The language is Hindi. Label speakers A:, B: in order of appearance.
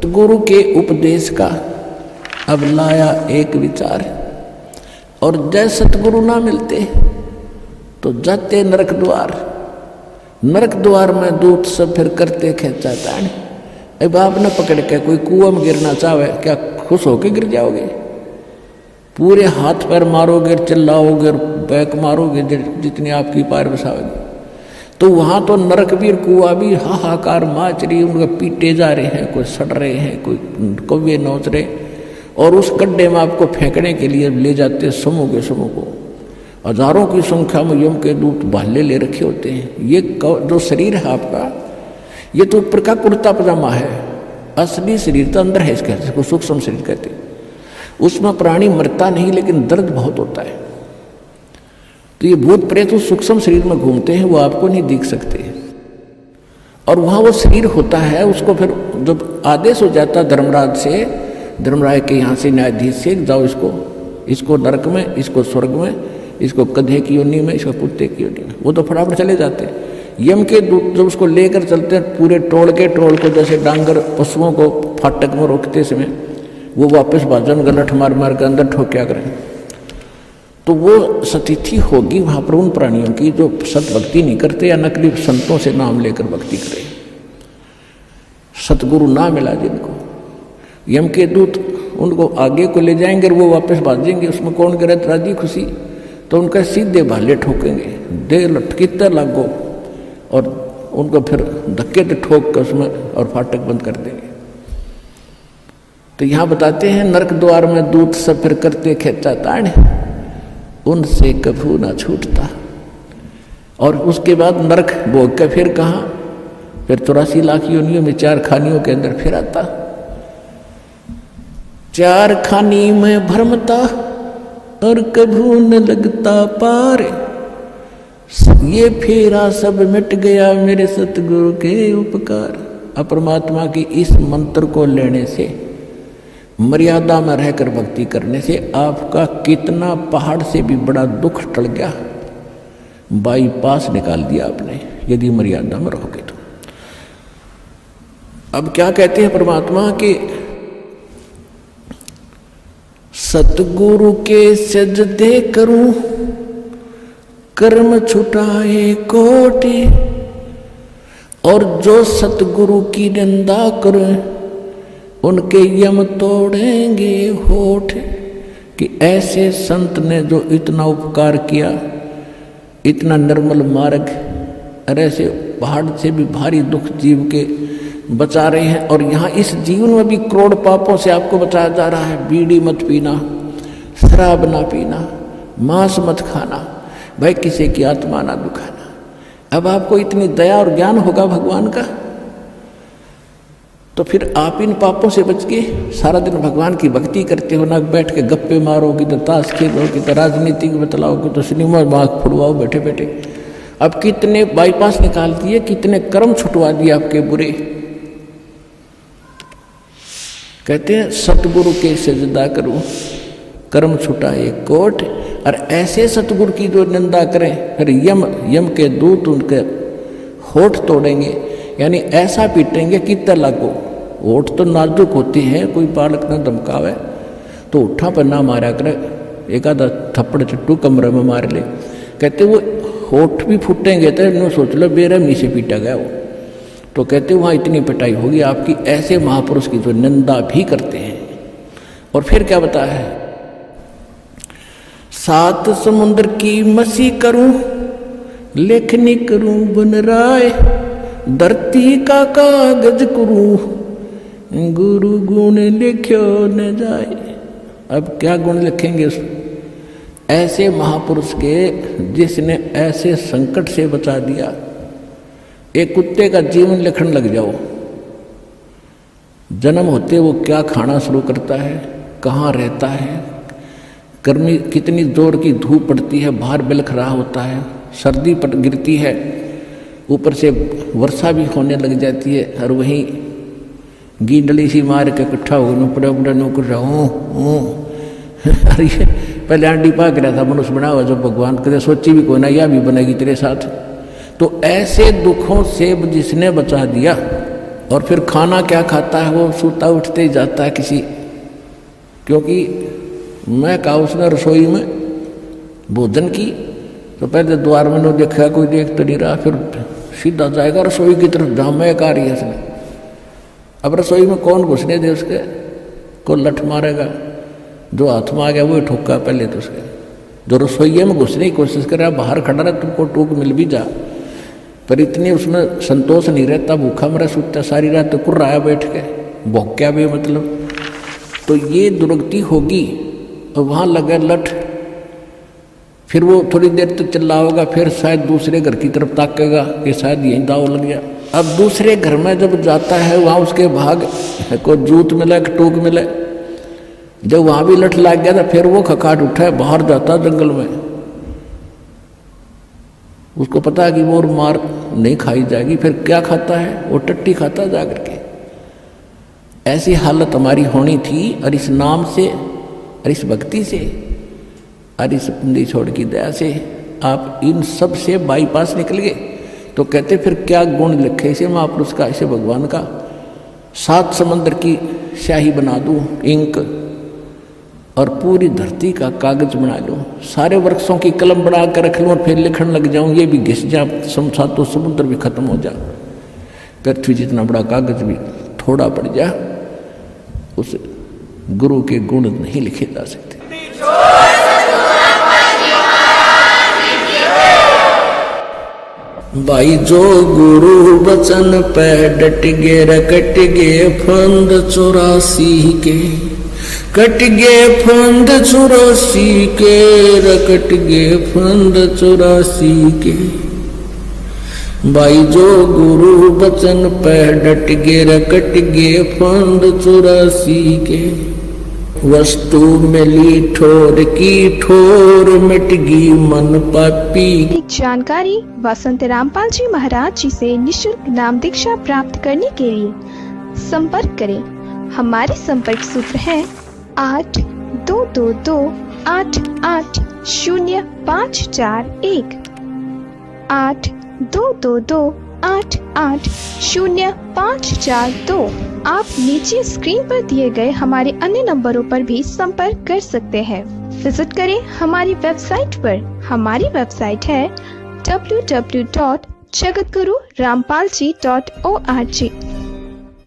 A: सतगुरु के उपदेश का अब लाया एक विचार, और जय सतगुरु ना मिलते तो जाते नरक द्वार। नरक द्वार में दूत सब फिर करते खेचा ताने। अब आप न पकड़ के कोई कुआं में गिरना चाहे, क्या खुश होके गिर जाओगे? पूरे हाथ पैर मारोगे, चिल्लाओगे, बैक मारोगे जितनी आपकी पैर बसाओगे। तो वहां तो नरक भी कुआं भी हाहाकार माच रही, उनके पीटे जा रहे हैं, कोई सड़ रहे हैं, कोई कौवे नोच रहे, और उस गड्ढे में आपको फेंकने के लिए ले जाते समूह के समूह को। हजारों की संख्या में यम के दूत भाले ले रखे होते हैं। ये जो शरीर है आपका, ये तो ऊपर का कुर्ता पजामा है, असली शरीर तो अंदर है इसका, जिसको सूक्ष्म शरीर कहते हैं। उसमें प्राणी मरता नहीं, लेकिन दर्द बहुत होता है। तो ये भूत प्रेत उस सूक्ष्म शरीर में घूमते हैं, वो आपको नहीं दिख सकते। और वहां वो शरीर होता है, उसको फिर जब आदेश हो जाता धर्मराज से, धर्मराज के यहाँ से न्यायाधीश से, जाओ इसको नरक में, इसको स्वर्ग में, इसको गधे की योनि में, इसको कुत्ते की योनि में, वो तो फटाफट चले जाते हैं। यम के दूत जब उसको लेकर चलते हैं पूरे टोल को, जैसे डांगर पशुओं को फाटक में रोकते समय वो वापस भाजन गलठ मार मार के अंदर ठोक्या करें, तो वो स्थिति होगी वहां पर उन प्राणियों की जो सत भक्ति नहीं करते या नकली संतों से नाम लेकर भक्ति करें। सतगुरु ना मिला जिनको, यम के दूत उनको आगे को ले जाएंगे और वो वापस भाजेंगे। उसमें कौन करे राजी खुशी, तो उनका सीधे भाले ठोकेंगे, दे लटकीते लागो, और उनको फिर धक्के से ठोक कर उसमें और फाटक बंद कर देंगे। तो यहाँ बताते हैं नरक द्वार में दूत सब फिर करते खेचा ताड़, उनसे कभू ना छूटता। और उसके बाद नरक भोग के फिर कहाँ, फिर 84 लाख योनियों में 4 खानियों के अंदर फिर आता। 4 खानी में भ्रमता और कभू न लगता पार, ये फेरा सब मिट गया मेरे सतगुरु के उपकार। परमात्मा की इस मंत्र को लेने से, मर्यादा में रहकर भक्ति करने से आपका कितना पहाड़ से भी बड़ा दुख टल गया, बाईपास निकाल दिया आपने, यदि मर्यादा में रहोगे तो। अब क्या कहते हैं परमात्मा के, सतगुरु के सजदे करूं कर्म छुटाए कोटि, और जो सतगुरु की निंदा करे उनके यम तोड़ेंगे होठ। कि ऐसे संत ने जो इतना उपकार किया, इतना निर्मल मार्ग, और ऐसे पहाड़ से भी भारी दुख जीव के बचा रहे हैं। और यहाँ इस जीवन में भी करोड़ पापों से आपको बचाया जा रहा है। बीड़ी मत पीना, शराब ना पीना, मांस मत खाना, भाई किसी की आत्मा ना दुखाना। अब आपको इतनी दया और ज्ञान होगा भगवान का, तो फिर आप इन पापों से बच के सारा दिन भगवान की भक्ति करते हो ना, बैठ के गप्पे मारोगे तो ताश खेलोगे तो राजनीति बतलाओगे तो सिनेमा मार्ग फुड़वाओ बैठे बैठे। अब कितने बाईपास निकाल दिए, कितने कर्म छुटवा दिए आपके बुरे। कहते हैं सतगुरु के सजदा करूं कर्म छुटाए कोट, और ऐसे सतगुरु की जो निंदा करें फिर यम के दूत उनके होठ तोड़ेंगे, यानी ऐसा पीटेंगे कि लागो। होठ तो नाजुक होती है, कोई बालक न धमकावे तो उठा पर ना मारा करे, एक आधा थप्पड़ चट्टू कमरे में मार ले। कहते वो होठ भी फूटेंगे तो इन्होंने सोच लो बेरहमी से पीटा गया वो। तो कहते वहाँ इतनी पिटाई होगी आपकी, ऐसे महापुरुष की जो निंदा भी करते हैं। और फिर क्या बताया है, 7 समुद्र की मसी करूं लेखनी करूं बन राय, धरती का कागज करूं गुरु गुण लिखो न जाए। अब क्या गुण लिखेंगे उस ऐसे महापुरुष के जिसने ऐसे संकट से बचा दिया। एक कुत्ते का जीवन लिखने लग जाओ, जन्म होते वो क्या खाना शुरू करता है, कहाँ रहता है, गर्मी कितनी जोर की धूप पड़ती है, बाहर बिलख रहा होता है, सर्दी पट गिरती है, ऊपर से वर्षा भी होने लग जाती है, और वहीं गींडली सी मार के इकट्ठा हो नुपड़ा उपड़ा नुकर अरे पहले आंटी पाक रहा था मनुष्य बना हुआ, जो भगवान कदे सोची भी कोई ना यह भी बनेगी तेरे साथ। तो ऐसे दुखों से जिसने बचा दिया और फिर खाना क्या खाता है वो सूता उठते ही जाता है किसी, क्योंकि मैं कहा उसने रसोई में भोजन की तो पहले द्वार में नो देखा, कोई देख तो नहीं रहा, फिर सीधा जाएगा रसोई की तरफ जहाँ महक आ रही है इसने। अब रसोई में कौन घुसने दे उसके, को लठ मारेगा, जो हाथ में आ गया वो ठोका पहले तो उसके। जो रसोई में घुसने की कोशिश कर रहा बाहर खड़ा रहा, तुमको टूक मिल भी जा, पर इतनी उसमें संतोष नहीं रहता, भूखा मरा सूता सारी रात तो कुर्राया बैठ के भौक्या भी मतलब। तो ये दुर्गति होगी और वहाँ लगा लठ, फिर वो थोड़ी देर तक चिल्ला होगा, फिर शायद दूसरे घर की तरफ ताकेगा कि शायद यहीं दाव लग गया। अब दूसरे घर में जब जाता है वहाँ उसके भाग को जूत मिले टूक मिले, जब वहाँ भी लठ लग गया था फिर वो खखाट उठा है, बाहर जाता जंगल में। उसको पता है कि वो मार नहीं खाई जाएगी, फिर क्या खाता है वो टट्टी खाता जा करके। ऐसी हालत हमारी होनी थी, और इस नाम से और इस भक्ति से और इस पुंडी छोड़ की दया से आप इन सब से बाईपास निकल गए। तो कहते फिर क्या गुण लिखे इसे महापुरुष का, इसे भगवान का। 7 समंदर की स्याही बना दूं इंक, और पूरी धरती का कागज बना लूं, सारे वृक्षों की कलम बना कर रख लूं और फिर लिखने लग जाऊं, ये भी घिस जा, तो समुद्र भी खत्म हो जा, पृथ्वी जितना बड़ा कागज भी थोड़ा पड़ जा, उस गुरु के गुण नहीं लिखे जा सकते। भाई जो गुरु वचन पे डट गे रकट गे फंद 84 के, कट गे फंद 84 के, रकट गे फंद 84 के। भाई जो गुरु वचन पे डट गे रकट गे फंद 84 के, वस्तु मिली ठोर की ठोर मिट गई मन पापी।
B: जानकारी वसंत रामपाल जी महाराज जी से निशुल्क नाम दीक्षा प्राप्त करने के लिए संपर्क करें। हमारे संपर्क सूत्र हैं 8222 880541 8222 880542। आप नीचे स्क्रीन पर दिए गए हमारे अन्य नंबरों पर भी संपर्क कर सकते हैं। विजिट करें हमारी वेबसाइट पर। हमारी वेबसाइट है www.jagatgururampalji.org।